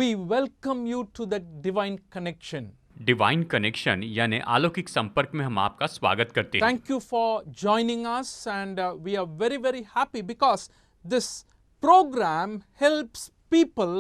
we welcome you to the divine connection. Divine connection यानी अलौकिक संपर्क में हम आपका स्वागत करते हैं। Thank you for joining us, and we are very, very happy because this program helps people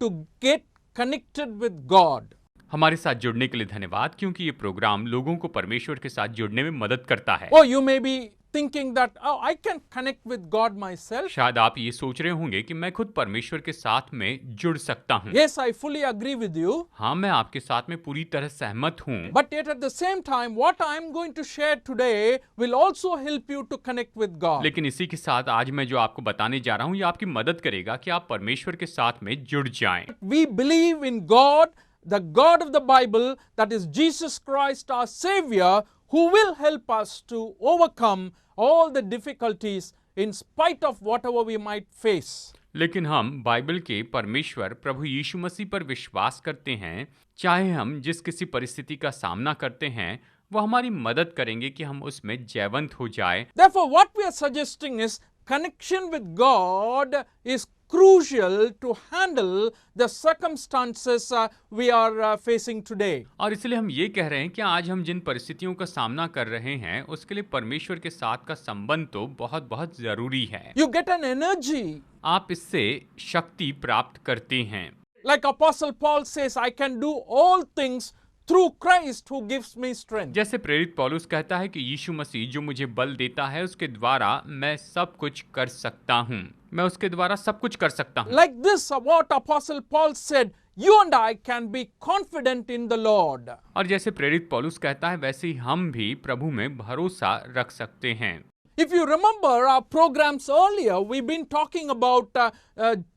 to get connected with God. हमारे साथ जुड़ने के लिए धन्यवाद, क्योंकि ये प्रोग्राम लोगों को परमेश्वर के साथ जुड़ने में मदद करता है। Oh, you may be thinking that, oh, I can connect with God myself. शायद आप ये सोच रहे होंगे कि मैं खुद परमेश्वर के साथ में जुड़ सकता हूँ। Yes, I fully agree with you. हाँ, मैं आपके साथ में पूरी तरह सहमत हूँ। But yet at the same time, what I am going to share today will also help you to connect with God. लेकिन इसी के साथ आज मैं जो आपको बताने जा रहा हूँ, ये आपकी मदद करेगा कि आप परमेश्वर के साथ में जुड़ जाएं। We believe in God, the God of the Bible, that is Jesus Christ, our Savior, who will help us to overcome all the difficulties in spite of whatever we might face. लेकिन हम Bible के परमेश्वर प्रभु यीशु मसीह पर विश्वास करते हैं। चाहे हम जिस किसी परिस्थिति का सामना करते हैं, वो हमारी मदद करेंगे कि हम उसमें जयवंत हो जाए। Therefore, what we are suggesting is connection with God is crucial to handle the circumstances we are facing today. और इसलिए हम ये कह रहे हैं कि आज हम जिन परिस्थितियों का सामना कर रहे हैं, उसके लिए परमेश्वर के साथ का संबंध तो बहुत बहुत जरूरी है। You get an energy. आप इससे शक्ति प्राप्त करते हैं। Like Apostle Paul says, I can do all things through Christ who gives me strength. जैसे प्रेरित पौलुस कहता है कि यीशु मसीह जो मुझे बल देता है, उसके द्वारा मैं सब कुछ कर सकता हूँ। मैं उसके द्वारा सब कुछ कर सकता हूँ। Like this, what Apostle Paul said, you and I can be confident in the Lord. और जैसे प्रेरित पौलुस कहता है, वैसे ही हम भी प्रभु में भरोसा रख सकते हैं। If you remember our programs earlier, we've been talking about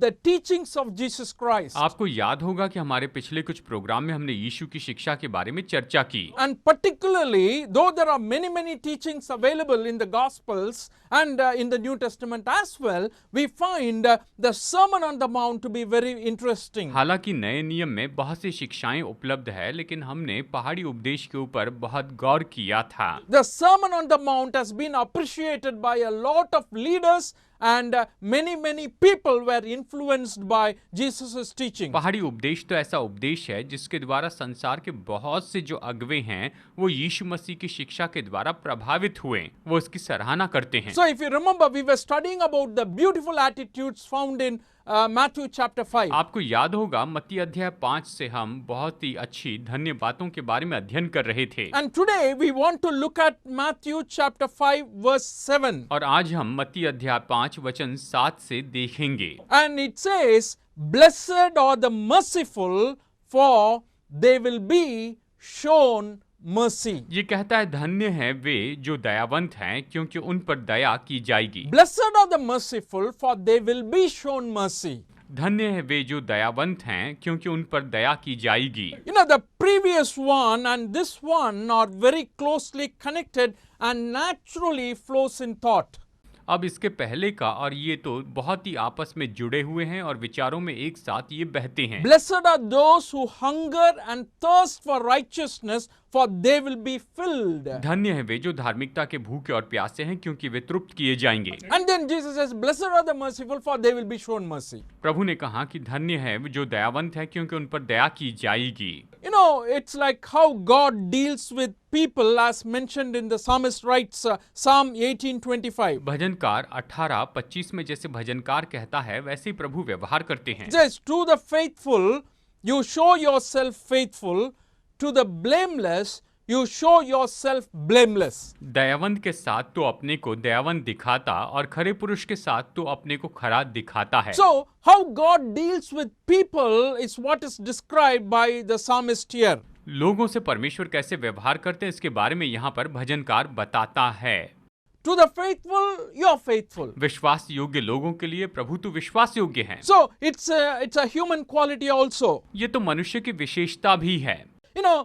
the teachings of Jesus Christ. आपको याद होगा कि हमारे पिछले कुछ प्रोग्राम में हमने यीशु की शिक्षा के बारे में चर्चा की। And particularly, though there are many teachings available in the Gospels and in the New Testament as well, we find the Sermon on the Mount to be very interesting. हालांकि नए नियम में बहुत सी शिक्षाएं उपलब्ध है, लेकिन हमने पहाड़ी उपदेश के ऊपर बहुत गौर किया था। The Sermon on the Mount has been appreciated by a lot of leaders, and many people were influenced by Jesus' teaching. पहाड़ी उपदेश तो ऐसा उपदेश है जिसके द्वारा संसार के बहुत से जो अगुवे हैं, वो यीशु मसीह की शिक्षा के द्वारा प्रभावित हुए, वो इसकी सराहना करते हैं। So if you remember, we were studying about the beautiful attitudes found in Matthew chapter 5. आपको याद होगा मत्ती अध्याय 5 से हम बहुत ही अच्छी धन्य बातों के बारे में अध्ययन कर रहे थे। And today we want to look at Matthew chapter 5 verse 7. और आज हम मत्ती अध्याय 5 वचन 7 से देखेंगे। And it says, blessed are the merciful, for they will be shown mercy. ये कहता है, धन्य है वे जो दयावंत हैं, क्योंकि उन पर दया की जाएगी। Blessed are the merciful, for they will be shown mercy. धन्य है वे जो दयावंत हैं, क्योंकि उन पर दया की जाएगी। You know, the previous one and this one are very closely connected and naturally flows in thought. अब इसके पहले का और ये तो बहुत ही आपस में जुड़े हुए हैं और विचारों में एक साथ ये बहते हैं। Blessed are those who hunger and thirst for righteousness, for they will be filled. धन्य है वे जो धार्मिकता के भूखे और प्यासे हैं, क्योंकि वे तृप्त किए जाएंगे। And then Jesus says, blessed are the merciful, for they will be shown mercy. प्रभु ने कहा कि धन्य है जो दयावंत है, क्योंकि उन पर दया की जाएगी। You know, it's like how God deals with people, as mentioned in the psalmist writes, Psalm 18:25. भजनकार 18:25 में जैसे भजनकार कहता है, वैसे ही प्रभु व्यवहार करते हैं। It says, to the faithful you show yourself faithful, to the blameless you show yourself blameless. दयावंत के साथ तो अपने को दयावंत दिखाता, और खरे पुरुष के साथ तो अपने को खरा दिखाता है। So, how God deals with people is what is described by the psalmist here. लोगों से परमेश्वर कैसे व्यवहार करते हैं, इसके बारे में यहाँ पर भजनकार बताता है। To the faithful, you are faithful. विश्वास योग्य लोगों के लिए प्रभु तो विश्वास योग्य है। So, it's a human quality also. ये तो मनुष्य की विशेषता भी है। You know,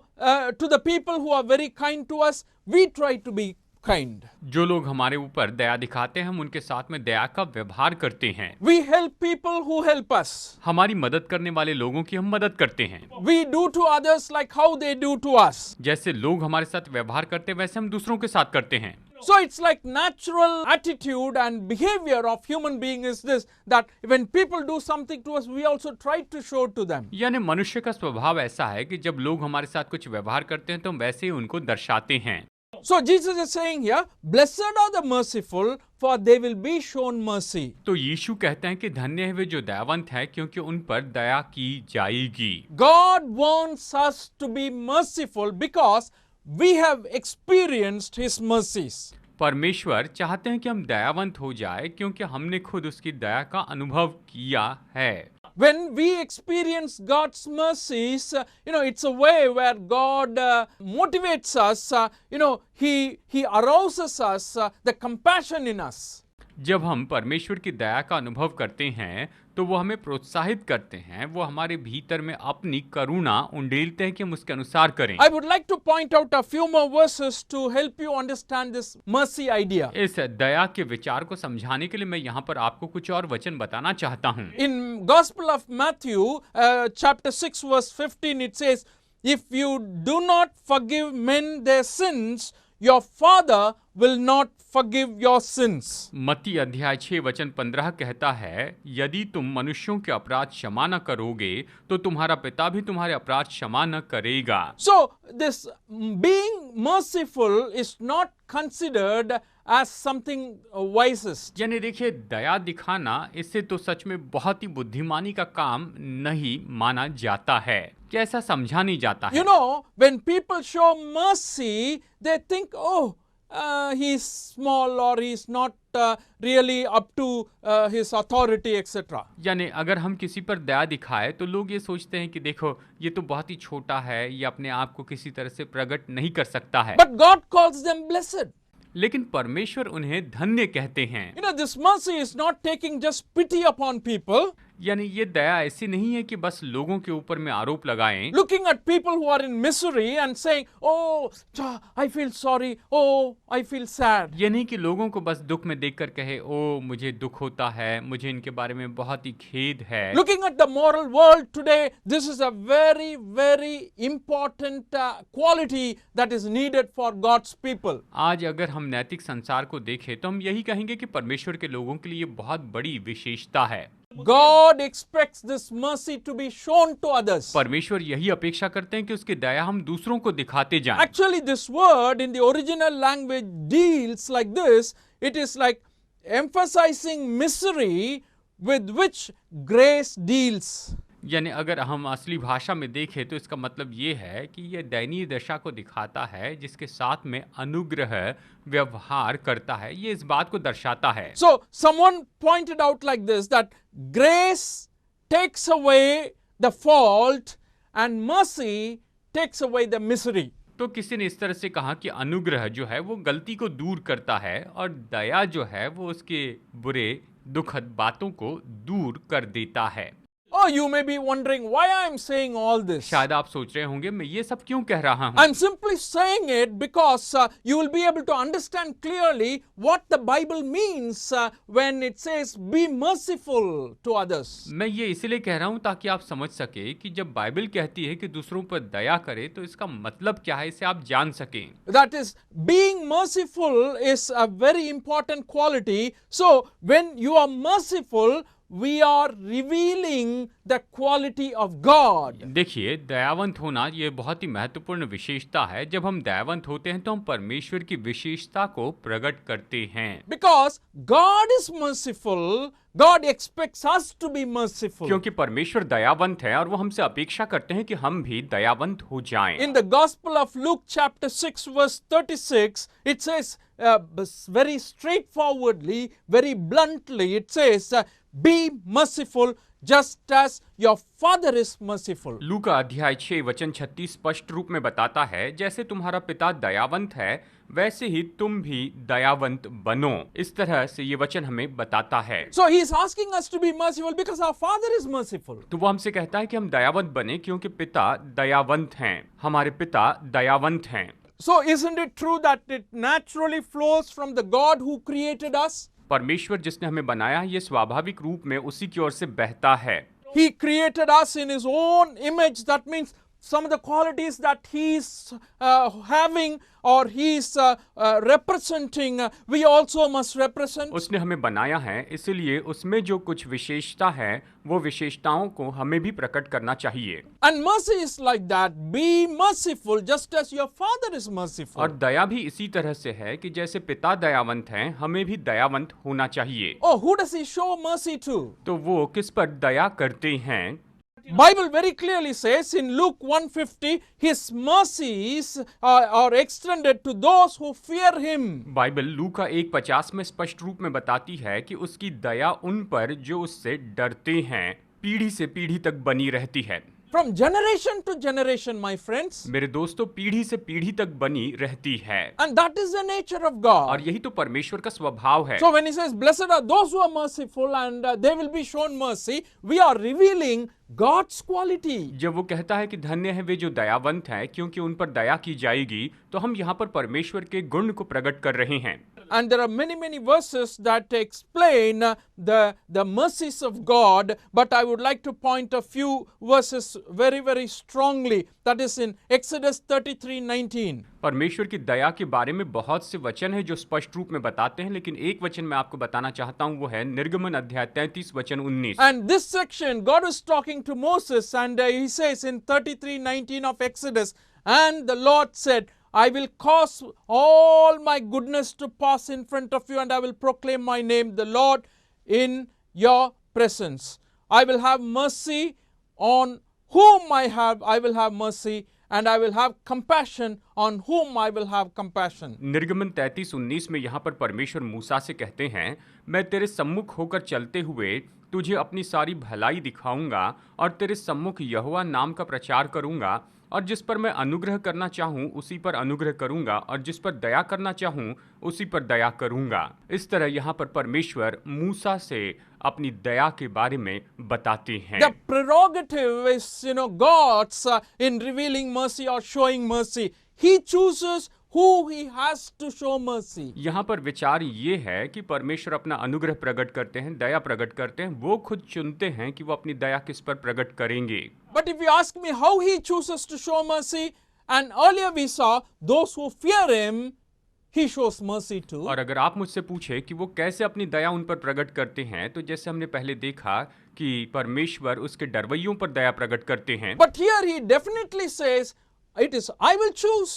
to the people who are very kind to us, we try to be kind. जो लोग हमारे ऊपर दया दिखाते हैं, हम उनके साथ में दया का व्यवहार करते हैं। We help people who help us. हमारी मदद करने वाले लोगों की हम मदद करते हैं। We do to others like how they do to us. जैसे लोग हमारे साथ व्यवहार करते हैं, वैसे हम दूसरों के साथ करते हैं। So it's like natural attitude and behavior of human being is this, that when people do something to us, we also try to show to them. यानी मनुष्य का स्वभाव ऐसा है कि जब लोग हमारे साथ कुछ व्यवहार करते हैं तो हम वैसे ही उनको दर्शाते हैं। So Jesus is saying here, blessed are the merciful, for they will be shown mercy. तो यीशु कहते हैं कि धन्य है वे जो दयावंत हैं, क्योंकि उन पर दया की जाएगी। God wants us to be merciful because we have experienced His mercies. परमेश्वर चाहते हैं कि हम दयावंत हो जाए क्योंकि हमने खुद उसकी दया का अनुभव किया है। When we experience God's mercies, it's a way where God motivates us, He arouses us, the compassion in us. जब हम परमेश्वर की दया का अनुभव करते हैं तो वो हमें प्रोत्साहित करते हैं, वो हमारे भीतर में अपनी करुणा उंडेलते हैं कि हम उसके अनुसार करें। I would like to point out a few more verses to help you understand this mercy idea. इस दया के विचार को समझाने के लिए मैं यहाँ पर आपको कुछ और वचन बताना चाहता हूँ। In Gospel of Matthew, chapter 6, verse 15, it says, if you do not forgive men their sins, your Father will not forgive your sins. मत्ती अध्याय 6 वचन 15 कहता है, यदि तुम मनुष्यों के अपराध क्षमा न करोगे तो तुम्हारा पिता भी तुम्हारे अपराध क्षमा न करेगा। So this being merciful is not considered as something wisest. यानी देखिए, दया दिखाना इससे तो सच में बहुत ही बुद्धिमानी का काम नहीं माना जाता है, कि ऐसा समझा नहीं जाता है। When people show mercy, they think, he's small or he's not really up to his authority, etc. यानी अगर हम किसी पर दया दिखाए तो लोग ये सोचते हैं कि देखो ये तो बहुत ही छोटा है, ये अपने आप को किसी तरह से प्रकट नहीं कर सकता है। But God calls them blessed. लेकिन परमेश्वर उन्हें धन्य कहते हैं। This mercy is not taking just pity upon people. यानी ये दया ऐसी नहीं है कि बस लोगों के ऊपर में आरोप लगाएं, looking at people who are in misery and saying, I feel sorry, I feel sad. ये नहीं कि लोगों को बस दुख में देखकर कहे, मुझे दुख होता है, मुझे इनके बारे में बहुत ही खेद है। Looking at the moral world today, this is a very, very important quality that is needed for God's people. आज अगर हम नैतिक संसार को देखें तो हम यही कहेंगे कि परमेश्वर के लोगों के लिए बहुत बड़ी विशेषता है। God expects this mercy to be shown to others. परमेश्वर यही अपेक्षा करते हैं कि उसकी दया हम दूसरों को दिखाते जाएं। Actually, this word in the original language deals like this. It is like emphasizing misery with which grace deals. यानी अगर हम असली भाषा में देखें तो इसका मतलब ये है कि यह दयनीय दशा को दिखाता है जिसके साथ में अनुग्रह व्यवहार करता है, ये इस बात को दर्शाता है। So someone pointed out like this, that grace takes away the fault and mercy takes away the misery. तो किसी ने इस तरह से कहा कि अनुग्रह जो है वो गलती को दूर करता है और दया जो है वो उसके बुरे दुखद बातों को दूर कर देता है। You may be wondering why I am saying all this. शायद आप सोच रहे होंगे मैं ये सब क्यों कह रहा हूँ। I'm simply saying it because you will be able to understand clearly what the Bible means when it says be merciful to others. मैं ये इसलिए कह रहा हूँ ताकि आप समझ सके कि जब बाइबल कहती है कि दूसरों पर दया करे तो इसका मतलब क्या है, इसे आप जान सकें। That is, being merciful is a very important quality. So when you are merciful, we are revealing the quality of God. देखिए, दयावंत होना ये बहुत ही महत्वपूर्ण विशेषता है। जब हम दयावंत होते हैं तो हम परमेश्वर की विशेषता को प्रकट करते हैं। Because God is merciful, God expects us to be merciful. क्योंकि परमेश्वर दयावंत है और वो हमसे अपेक्षा करते हैं कि हम भी दयावंत हो जाएं। In the Gospel of Luke chapter 6 verse 36, it says very straightforwardly, very bluntly, it says, be merciful just as your Father is merciful. लूका अध्याय 6 वचन 36 स्पष्ट रूप में बताता है, जैसे तुम्हारा पिता दयावंत है वैसे ही तुम भी दयावंत बनो। इस तरह से ये वचन हमें बताता है। So he is asking us to be merciful because our Father is merciful. तो वो हमसे कहता है कि हम दयावंत बने क्योंकि पिता दयावंत हैं, हमारे पिता दयावंत हैं। So isn't it true that it naturally flows from the God who created us? परमेश्वर जिसने हमें बनाया ये स्वाभाविक रूप में उसी की ओर से बहता है। He created us in his own image. That means some of the qualities that he's having or he's representing, we also must represent. उसने हमें बनाया है, इसलिए उसमें जो कुछ विशेषता है वो विशेषताओं को हमें भी प्रकट करना चाहिए। And mercy is like that. Be merciful just as your Father is merciful. और दया भी इसी तरह से है कि जैसे पिता दयावंत हैं, हमें भी दयावंत होना चाहिए। Oh, who does he show mercy to? तो वो किस पर दया करते हैं? Bible very clearly says in Luke 1:50, his mercies are extended to those who fear him. Bible लूका 1:50 में स्पष्ट रूप में बताती है कि उसकी दया उन पर जो उससे डरते हैं पीढ़ी से पीढ़ी तक बनी रहती है। From generation to generation, my friends. मेरे दोस्तों, पीढ़ी से पीढ़ी तक बनी रहती है। And that is the nature of God. और यही तो परमेश्वर का स्वभाव है। So when he says, blessed are those who are merciful and they will be shown mercy, we are revealing God's quality. जब वो कहता है कि धन्य है वे जो दयावंत हैं क्योंकि उन पर दया की जाएगी, तो हम यहाँ पर परमेश्वर के गुण को प्रकट कर रहे हैं। And there are many verses that explain the mercies of God, but I would like to point a few verses very strongly. That is in Exodus 33:19. परमेश्वर की दया के बारे में बहुत से वचन है जो स्पष्ट रूप में बताते हैं, लेकिन एक वचन मैं आपको बताना चाहता हूं, वो है निर्गमन अध्याय 33 वचन 19। And this section, God is talking to Moses and he says in 33:19 of Exodus, and the Lord said, I will cause all my goodness to pass in front of you and I will proclaim my name, the Lord, in your presence. I will have mercy on whom I will have mercy and I will have compassion on whom I will have compassion. निर्गमन 33:19 में यहाँ पर परमेश्वर मूसा से कहते हैं, मैं तेरे सम्मुख होकर चलते हुए तुझे अपनी सारी भलाई दिखाऊंगा और तेरे सम्मुख यहोवा नाम का प्रचार करूंगा, और जिस पर मैं अनुग्रह करना चाहूं उसी पर अनुग्रह करूंगा और जिस पर दया करना चाहूं उसी पर दया करूंगा। इस तरह यहाँ पर परमेश्वर मूसा से अपनी दया के बारे में बताते हैं। The prerogative is, God's in revealing mercy or showing mercy. He chooses who he has to show mercy. यहाँ पर विचार ये है कि परमेश्वर अपना अनुग्रह प्रकट करते हैं, दया प्रकट करते हैं, वो खुद चुनते हैं कि वो अपनी दया किस पर प्रकट करेंगे। But if you ask me how he chooses to show mercy, and earlier we saw those who fear him, he shows mercy to. और अगर आप मुझसे पूछे कि वो कैसे अपनी दया उन पर प्रकट करते हैं, तो जैसे हमने पहले देखा कि परमेश्वर उसके डरवैयों पर दया प्रकट करते हैं। But here he definitely says, it is I will choose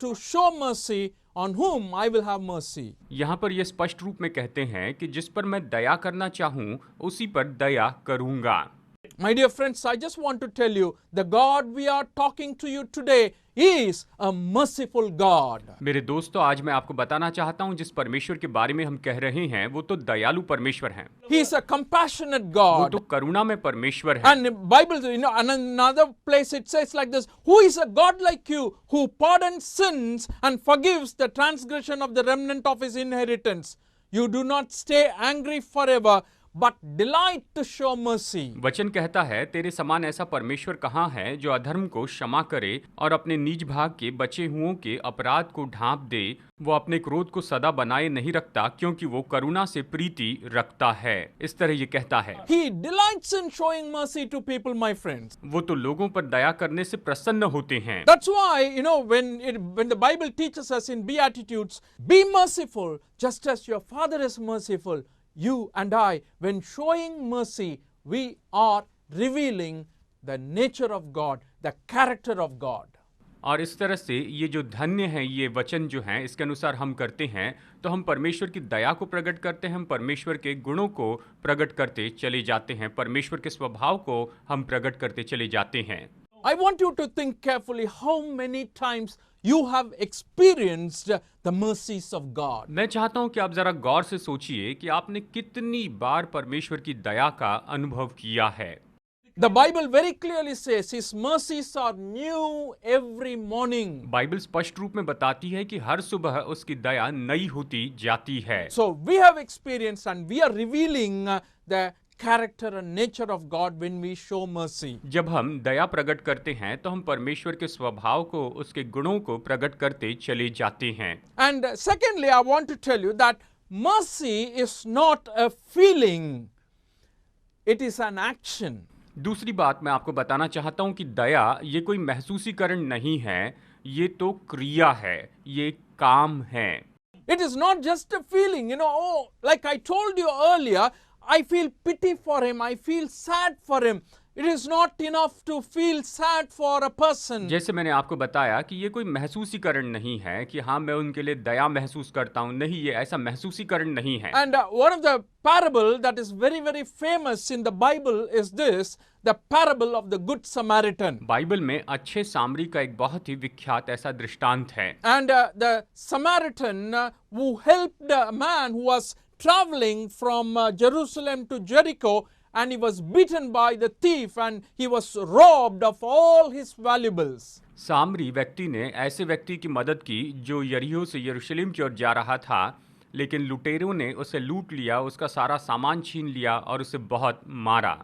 to show mercy on whom I will have mercy. यहाँ पर ये स्पष्ट रूप में कहते हैं कि जिस पर मैं दया करना चाहूँ उसी पर दया करूँगा। My dear friends, I just want to tell you, the God we are talking to you today is a merciful God. मेरे दोस्तों, आज मैं आपको बताना चाहता हूँ जिस परमेश्वर के बारे में हम कह रहे हैं वो तो दयालु परमेश्वर हैं। He is a compassionate वो God. तो करुणा में परमेश्वर है। And the Bible, in another place it says like this, who is a God like you, who pardons sins and forgives the transgression of the remnant of his inheritance. You do not stay angry forever, but delight to show mercy. वचन कहता है, तेरे समान ऐसा परमेश्वर कहाँ है जो अधर्म को क्षमा करे और अपने निज भाग के बचे हुओं के अपराध को ढांप दे। वो अपने क्रोध को सदा बनाए नहीं रखता क्योंकि वो करुणा से प्रीति रखता है। इस तरह ये कहता है। He delights in showing mercy to people, my friends. वो तो लोगों पर दया करने से प्रसन्न होते हैं। That's why, when the Bible teaches us in Beatitudes, be merciful just as your Father is merciful. You and I, when showing mercy, we are revealing the nature of God, the character of God. और इस तरह से ये जो धन्य है, ये वचन जो हैं, इसके अनुसार हम करते हैं तो हम परमेश्वर की दया को प्रकट करते हैं, हम परमेश्वर के गुणों को प्रकट करते चले जाते हैं, परमेश्वर के स्वभाव को हम प्रकट करते चले जाते हैं। I want you to think carefully how many times you have experienced the mercies of God. मैं चाहता हूं कि आप जरा गौर से सोचिए कि आपने कितनी बार परमेश्वर की दया का अनुभव किया है। The Bible very clearly says His mercies are new every morning. Bible स्पष्ट रूप में बताती है कि हर सुबह उसकी दया नई होती जाती है। So we have experienced and we are revealing the character and nature of God when we show mercy. जब हम दया प्रकट करते हैं तो हम परमेश्वर के स्वभाव को, उसके गुणों को प्रकट करते चले जाते हैं। And secondly, I want to tell you that mercy is not a feeling, it is an action. दूसरी बात मैं आपको बताना चाहता हूं कि दया ये कोई महसूसीकरण नहीं है, ये तो क्रिया है, ये काम है। It is not just a feeling, oh, like I told you earlier, I feel pity for him, I feel sad for him. It is not enough to feel sad for a person. जैसे मैंने आपको बताया कि ये कोई महसूसीकरण नहीं है कि हाँ मैं उनके लिए दया महसूस करता हूँ, नहीं, ये ऐसा महसूसीकरण नहीं है। And one of the parable that is very, very famous in the Bible is this, the parable of the Good Samaritan. Bible में अच्छे सामरी का एक बहुत ही विख्यात ऐसा दृष्टांत है। And the Samaritan who helped a man who was traveling from Jerusalem to Jericho, and he was beaten by the thief and he was robbed of all his valuables. सामरी व्यक्ति ने ऐसे व्यक्ति की मदद की जो यरीहो से यरूशलेम की ओर जा रहा था, लेकिन लुटेरों ने उसे लूट लिया, उसका सारा सामान छीन लिया और उसे बहुत मारा।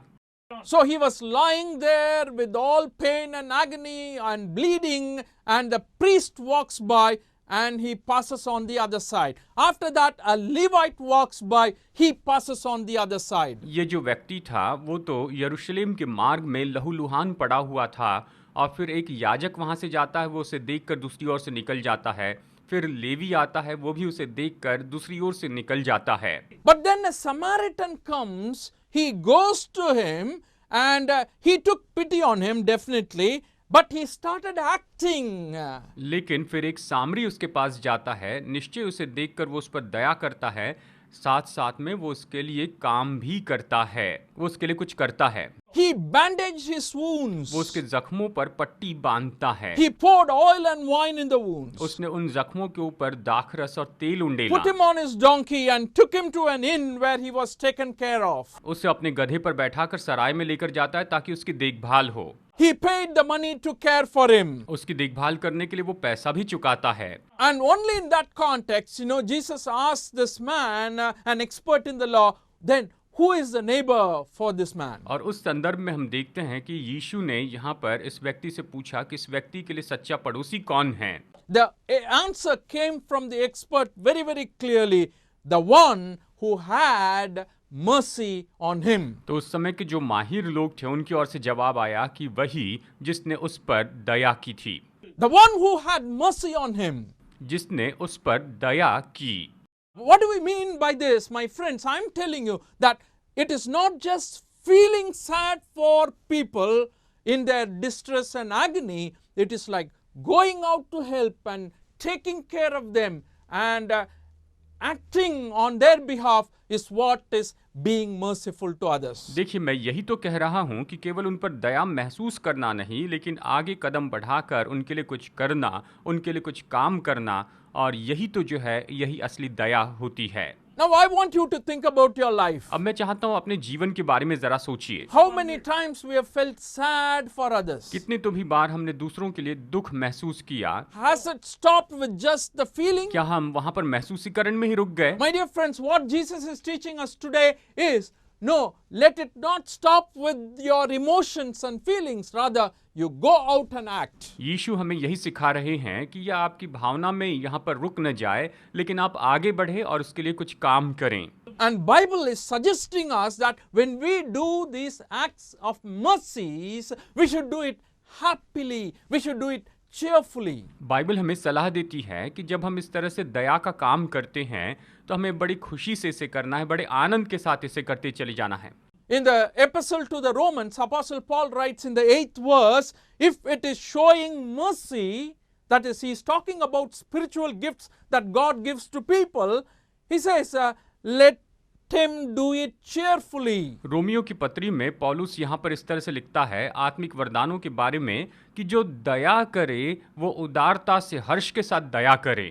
So he was lying there with all pain and agony and bleeding, and the priest walks by and he passes on the other side. After that, a Levite walks by, he passes on the other side. ये जो व्यक्ति था वो तो यरूशलेम के मार्ग में लहूलुहान पड़ा हुआ था, और फिर एक याजक वहां से जाता है, वो उसे देखकर दूसरी ओर से निकल जाता है। फिर लेवी आता है, वो भी उसे देखकर दूसरी ओर से निकल जाता है। But then a Samaritan comes, he goes to him and he took pity on him definitely, but he started acting. लेकिन फिर एक सामरी उसके पास जाता है, निश्चय उसे देखकर वो उस पर दया करता है, साथ साथ में वो उसके लिए काम भी करता है, वो उसके लिए कुछ करता है। He bandaged his wounds. वो उसके जख्मों पर पट्टी बांधता है। He poured oil and wine in the wounds. उसने उन जख्मों के ऊपर दाखरस और तेल उंडेला। Put him on his donkey and took him to an inn where he was taken care of. उसे अपने गधे पर बैठाकर सराय में लेकर जाता है ताकि उसकी देखभाल हो। He paid the money to care for him. उसकी देखभाल करने के लिए वो पैसा भी चुकाता है। And only in that context, Jesus asked this man, an expert in the law, then who is the neighbor for this man? और उस संदर्भ में हम देखते हैं कि यीशु ने यहाँ पर इस व्यक्ति से पूछा कि इस व्यक्ति के लिए सच्चा पड़ोसी कौन है। The answer came from the expert very, very clearly, the one who had mercy on him. तो उस समय के जो माहिर लोग थे उनकी ओर से जवाब आया कि वही जिसने उस पर दया की थी, The one who had mercy on him. जिसने उस पर दया की। What do we mean by this, my friends? I'm telling you that it is not just feeling sad for people in their distress and agony. It is like going out to help and taking care of them and acting on their behalf is what is being merciful to others. देखिए, मैं यही तो कह रहा हूं कि केवल उन पर दया महसूस करना नहीं, लेकिन आगे कदम बढ़ाकर उनके लिए कुछ करना, उनके लिए कुछ काम करना, और यही तो जो है, यही असली दया होती है। Now I want you to think about your life. अब मैं चाहता हूं अपने जीवन के बारे में जरा सोचिए। How many times we have felt sad for others? कितने तो भी बार हमने दूसरों के लिए दुख महसूस किया। Has it stopped with just the feeling? क्या हम वहां पर महसूसीकरण में ही रुक गए? My dear friends, what Jesus is teaching us today is, no, let it not stop with your emotions and feelings. Rather, you go out and act. यीशु हमें यही सिखा रहे हैं कि यह आपकी भावना में यहाँ पर रुक न जाए, लेकिन आप आगे बढ़े और उसके लिए कुछ काम करें। And Bible is suggesting us that when we do these acts of mercies, we should do it happily. We should do it cheerfully. Bible हमें सलाह देती है कि जब हम इस तरह से दया का काम करते हैं तो हमें बड़ी खुशी से इसे करना है, बड़े आनंद के साथ इसे करते चले जाना है। In the epistle to the Romans, Apostle Paul writes in the 8th verse, if it is showing mercy, that is, he is talking about spiritual gifts that God gives to people, he says, let him do it cheerfully. Romeo की पत्री में पौलुस यहाँ पर इस तरह से लिखता है आत्मिक वरदानों के बारे में कि जो दया करे वो उदारता से, हर्ष के साथ दया करे।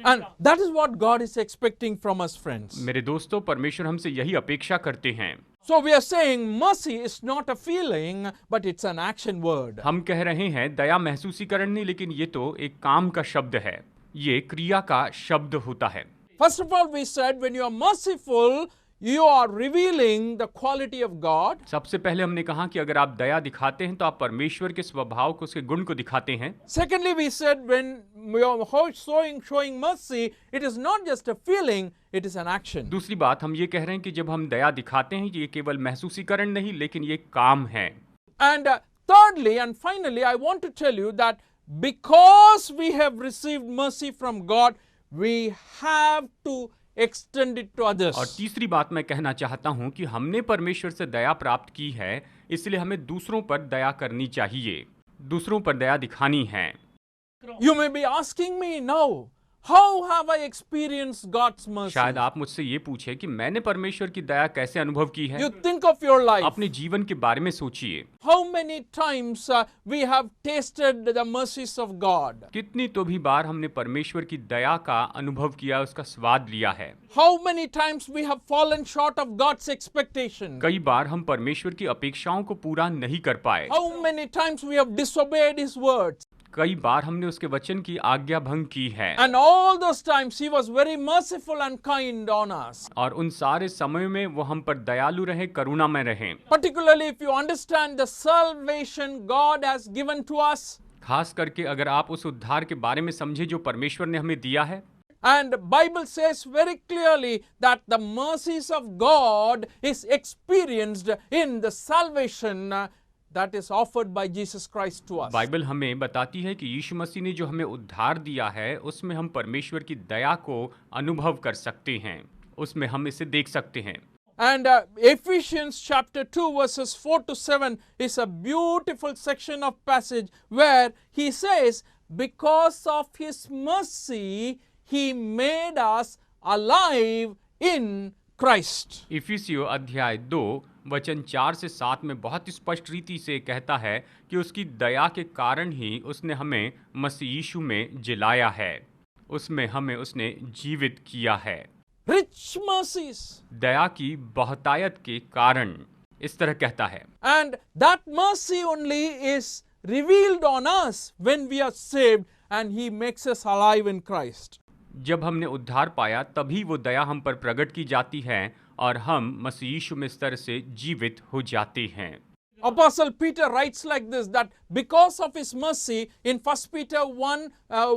And that is what God is expecting from us, friends. मेरे दोस्तों, परमेश्वर हमसे यही अपेक्षा करते हैं। So we are saying mercy is not a feeling, but it's an action word. हम कह रहे हैं दया महसूसीकरण नहीं, लेकिन ये तो एक काम का शब्द है, ये क्रिया का शब्द होता है। First of all, we said when you are merciful, you are revealing the quality of God. सबसे पहले हमने कहा कि अगर आप दया दिखाते हैं तो आप परमेश्वर के स्वभाव को, उसके गुण को दिखाते हैं। Secondly, we said when we are showing mercy, it is not just a feeling, it is an action. दूसरी बात हम ये कह रहे हैं कि जब हम दया दिखाते हैं ये केवल महसूसीकरण नहीं, लेकिन ये काम है। And thirdly and finally, I want to tell you that because we have received mercy from God, we have to extend it to others. और तीसरी बात मैं कहना चाहता हूं कि हमने परमेश्वर से दया प्राप्त की है, इसलिए हमें दूसरों पर दया करनी चाहिए, दूसरों पर दया दिखानी है। You may be asking me now, how have I experienced God's mercy? शायद आप मुझसे ये पूछे कि मैंने परमेश्वर की दया कैसे अनुभव की है। You think of your life. अपने जीवन के बारे में सोचिए। How many times we have tasted the mercies of God? कितनी तो भी बार हमने परमेश्वर की दया का अनुभव किया, उसका स्वाद लिया है। How many times we have fallen short of God's expectation? कई बार हम परमेश्वर की अपेक्षाओं को पूरा नहीं कर पाए। How many times we have disobeyed His words? कई बार हमने उसके वचन की आज्ञा भंग की है। And all those times He was very merciful and kind on us. और उन सारे समय में वो हम पर दयालु रहे, करुणामय रहे। Particularly if you understand the salvation God has given to us. खास करके अगर आप उस उद्धार के बारे में समझे जो परमेश्वर ने हमें दिया है। And Bible says very clearly that the mercies of God is experienced in the salvation that is offered by Jesus Christ to us. Bible हमें बताती है कि यीशु मसीह ने जो हमें उद्धार दिया है, उसमें हम परमेश्वर की दया को अनुभव कर सकते हैं, उसमें हम इसे देख सकते हैं। And Ephesians chapter 2 verses 4 to 7 is a beautiful section of passage where he says, because of His mercy, He made us alive in Christ. इफिसियों अध्याय 2 वचन 4 से 7 में बहुत स्पष्ट रीति से कहता है कि उसकी दया के कारण ही उसने हमें मसीह यीशु में जिलाया है, उसमें हमें उसने जीवित किया है। Rich mercies. दया की बहुतायत के कारण, इस तरह कहता है। And that mercy only is revealed on us when we are saved and He makes us alive in Christ. जब हमने उद्धार पाया तभी वो दया हम पर प्रकट की जाती है और हम मसीह यीशु में इस तरह से जीवित हो जाते हैं। Apostle Peter writes like this, that because of His mercy, in 1 Peter 1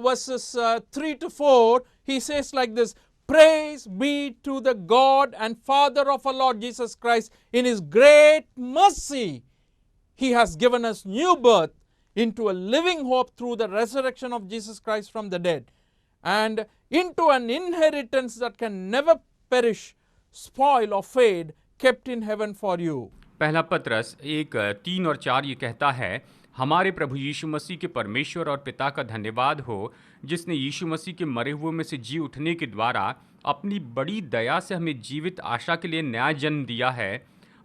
verses 3 to 4, he says like this, praise be to the God and Father of our Lord Jesus Christ. In His great mercy, He has given us new birth into a living hope through the resurrection of Jesus Christ from the dead, and into an inheritance that can never perish, spoil or fade, kept in heaven for you. पहला पत्रस 1:3 और 4 ये कहता है, हमारे प्रभु यीशु मसीह के परमेश्वर और पिता का धन्यवाद हो, जिसने यीशु मसीह के मरे हुए में से जी उठने के द्वारा अपनी बड़ी दया से हमें जीवित आशा के लिए नया जन्म दिया है,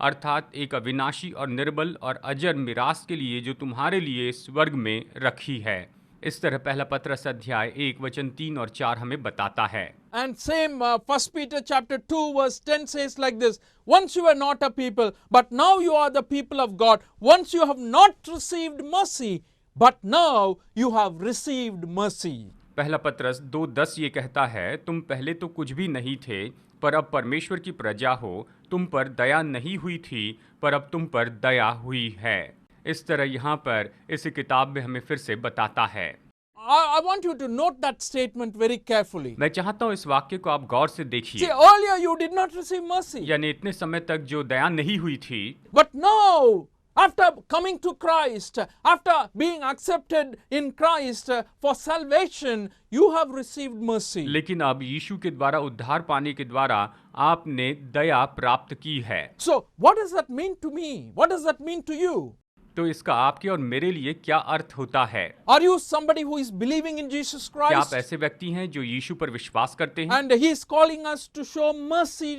अर्थात एक अविनाशी और निर्बल और अजर मिरास के लिए जो तुम्हारे लिए स्वर्ग में रखी है। इस तरह पहला पत्रस अध्याय 1 वचन 3 और 4 हमें बताता है। And same 1 Peter chapter 2 verse 10 says like this, once you were not a people, but now you are the people of God. Once you have not received mercy, but now you have received mercy. पहला पत्रस 2:10 ये कहता है, तुम पहले तो कुछ भी नहीं थे, पर अब परमेश्वर की प्रजा हो, तुम पर दया नहीं हुई थी, पर अब तुम पर दया हुई है। इस तरह यहाँ पर इस किताब में हमें फिर से बताता है। I want you to note that statement very carefully. मैं चाहता हूँ इस वाक्य को आप गौर से See, देखिए। earlier you did not receive mercy. यानी इतने समय तक जो दया नहीं हुई थी, But now, after coming to Christ, after being accepted in Christ for salvation, you have received mercy. लेकिन अब यीशु के द्वारा उद्धार पाने के द्वारा आपने दया प्राप्त की है। So, what does that mean to me? What does that mean to you? तो इसका आपके और मेरे लिए क्या अर्थ होता है? Are you somebody who is believing in Jesus क्या आप Christ? ऐसे व्यक्ति हैं जो यीशु पर विश्वास करते हैं And He is calling us to show mercy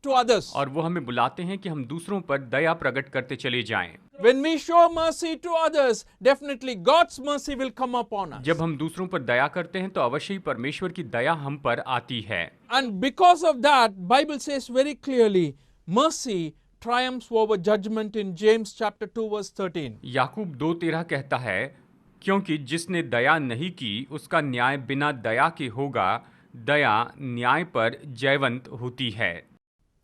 to others. और वो हमें बुलाते हैं कि हम दूसरों पर दया प्रकट करते चले जाएं। When we show mercy to others, definitely God's mercy will come upon us. जब हम दूसरों पर दया करते हैं तो अवश्य ही परमेश्वर की दया हम पर आती है। And because of that, Bible says very clearly, mercy triumphs over judgment in James chapter 2 verse 13. याकूब 2:13 कहता है, क्योंकि जिसने दया नहीं की उसका न्याय बिना दया के होगा, दया न्याय पर जयवंत होती है।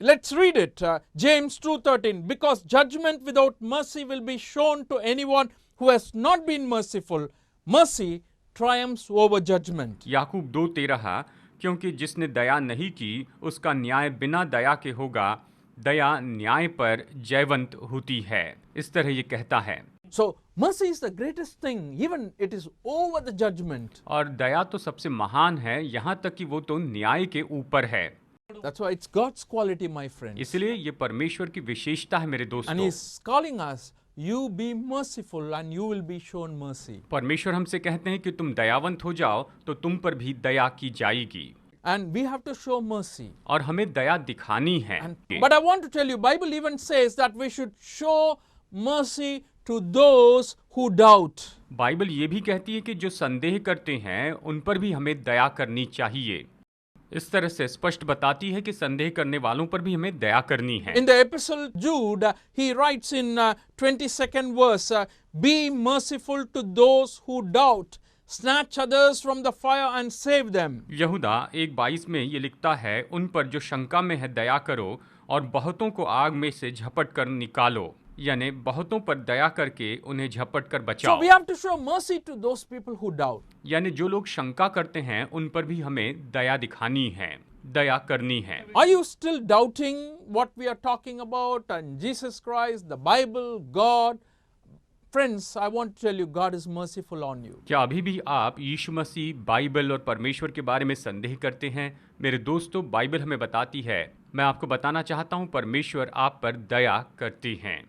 Let's read it. James 2:13. Because judgment without mercy will be shown to anyone who has not been merciful. Mercy triumphs over judgment. याकूब 2:13, क्योंकि जिसने दया नहीं की उसका न्याय बिना दया के होगा, दया न्याय पर जयवंत होती है। इस तरह ये कहता है। So mercy is the greatest thing, even it is over the judgment. और दया तो सबसे महान है, यहाँ तक कि वो तो न्याय के ऊपर है। That's why it's God's quality, my friends. इसलिए ये परमेश्वर की विशेषता है मेरे And दोस्तों। He's calling us, you be merciful and you will be shown mercy. परमेश्वर हमसे कहते हैं कि तुम दयावंत हो जाओ तो तुम पर भी दया की जाएगी। And we have to show mercy. और हमें दया दिखानी है। But I want to tell you, Bible even says that we should show mercy to those who doubt. Bible ये भी कहती है कि जो संदेह करते हैं उन पर भी हमें दया करनी चाहिए। इस तरह से स्पष्ट बताती है कि संदेह करने वालों पर भी हमें दया करनी है। In the epistle Jude, he writes in 22nd verse, be merciful to those who doubt, snatch others from the fire and save them. यहूदा 1:22 में ये लिखता है, उन पर जो शंका में है दया करो और बहुतों को आग में से झपट कर निकालो, यानी बहुतों पर दया करके उन्हें झपट कर So बचाओ। we have to show mercy to those people who doubt. यानी जो लोग शंका करते हैं उन पर भी हमें दया दिखानी है, दया करनी है। Are you still doubting what we are talking about and Jesus Christ, the Bible, God? Friends, I want to tell you, God is merciful on you. क्या अभी भी आप यीशु मसीह, बाइबल और परमेश्वर के बारे में संदेह करते हैं? मेरे दोस्तों, बाइबल हमें बताती है, मैं आपको बताना चाहता हूँ, परमेश्वर आप पर दया करते हैं।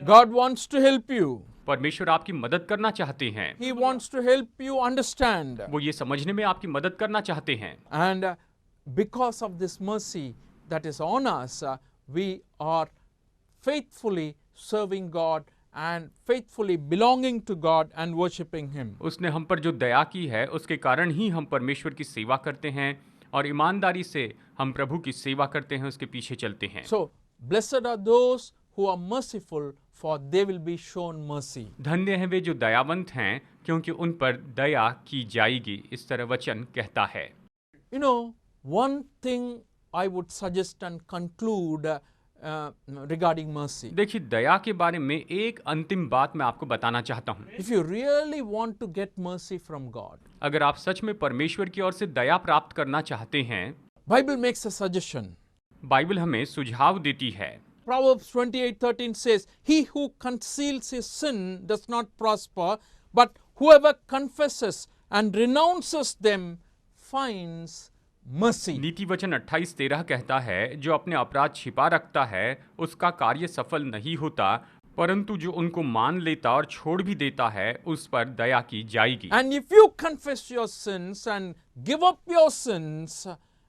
God wants to help you. परमेश्वर आपकी मदद करना चाहते हैं। He wants to help you understand. वो ये समझने में आपकी मदद करना चाहते हैं। And because of this mercy that is on us, we are faithfully serving God and faithfully belonging to God and worshiping Him. उसने हम पर जो दया की है उसके कारण ही हम परमेश्वर की सेवा करते हैं और ईमानदारी से हम प्रभु की सेवा करते हैं, उसके पीछे चलते हैं। So, blessed are those who are merciful, for they will be shown mercy. धन्य हैं वे जो दयावंत हैं, क्योंकि उन पर दया की जाएगी, इस तरह वचन कहता है। You know, one thing I would suggest and conclude regarding mercy. देखिए, दया के बारे में एक अंतिम बात मैं आपको बताना चाहता हूँ। If you really want to get mercy from God, अगर आप सच में परमेश्वर की ओर से दया प्राप्त करना चाहते हैं, Bible makes a suggestion. Bible हमें सुझाव देती है। Proverbs 28:13 says, he who conceals his sin does not prosper, but whoever confesses and renounces them finds mercy. नीति वचन 28:13 कहता है, जो अपने अपराध छिपा रखता है उसका कार्य सफल नहीं होता, परंतु जो उनको मान लेता और छोड़ भी देता है उस पर दया की जाएगी। And if you confess your sins and give up your sins,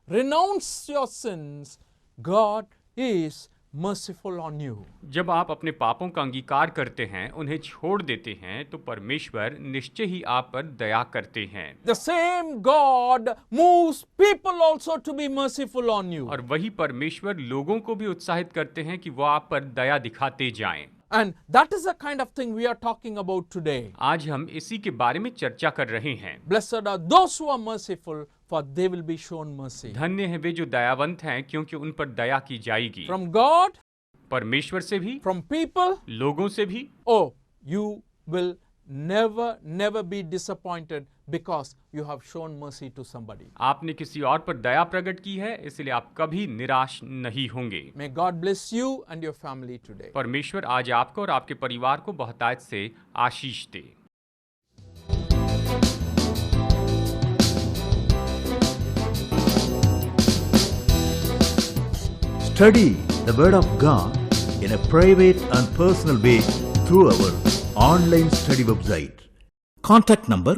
renounce your sins, God is merciful on you. जब आप अपने पापों का अंगीकार करते हैं, उन्हें छोड़ देते हैं, तो परमेश्वर निश्चय ही आप पर दया करते हैं। The same God moves people also to be merciful on you. और वही परमेश्वर लोगों को भी उत्साहित करते हैं कि वो आप पर दया दिखाते जाएं। And that is the kind of thing we are talking about today. आज हम इसी के बारे में चर्चा कर रहे हैं। Blessed are those who are merciful, for they will be shown mercy. धन्य है वे जो दयावंत हैं, क्योंकि उन पर दया की जाएगी। From God, परमेश्वर से भी, from people, लोगों से भी। oh, you will never be disappointed because you have shown mercy to somebody. आपने किसी और पर दया प्रकट की है, इसलिए आप कभी निराश नहीं होंगे। May God bless you and your family today. परमेश्वर आज आपको और आपके परिवार को बहुतायत से आशीष दे। Study the Word of God in a private and personal way through our online study website. Contact number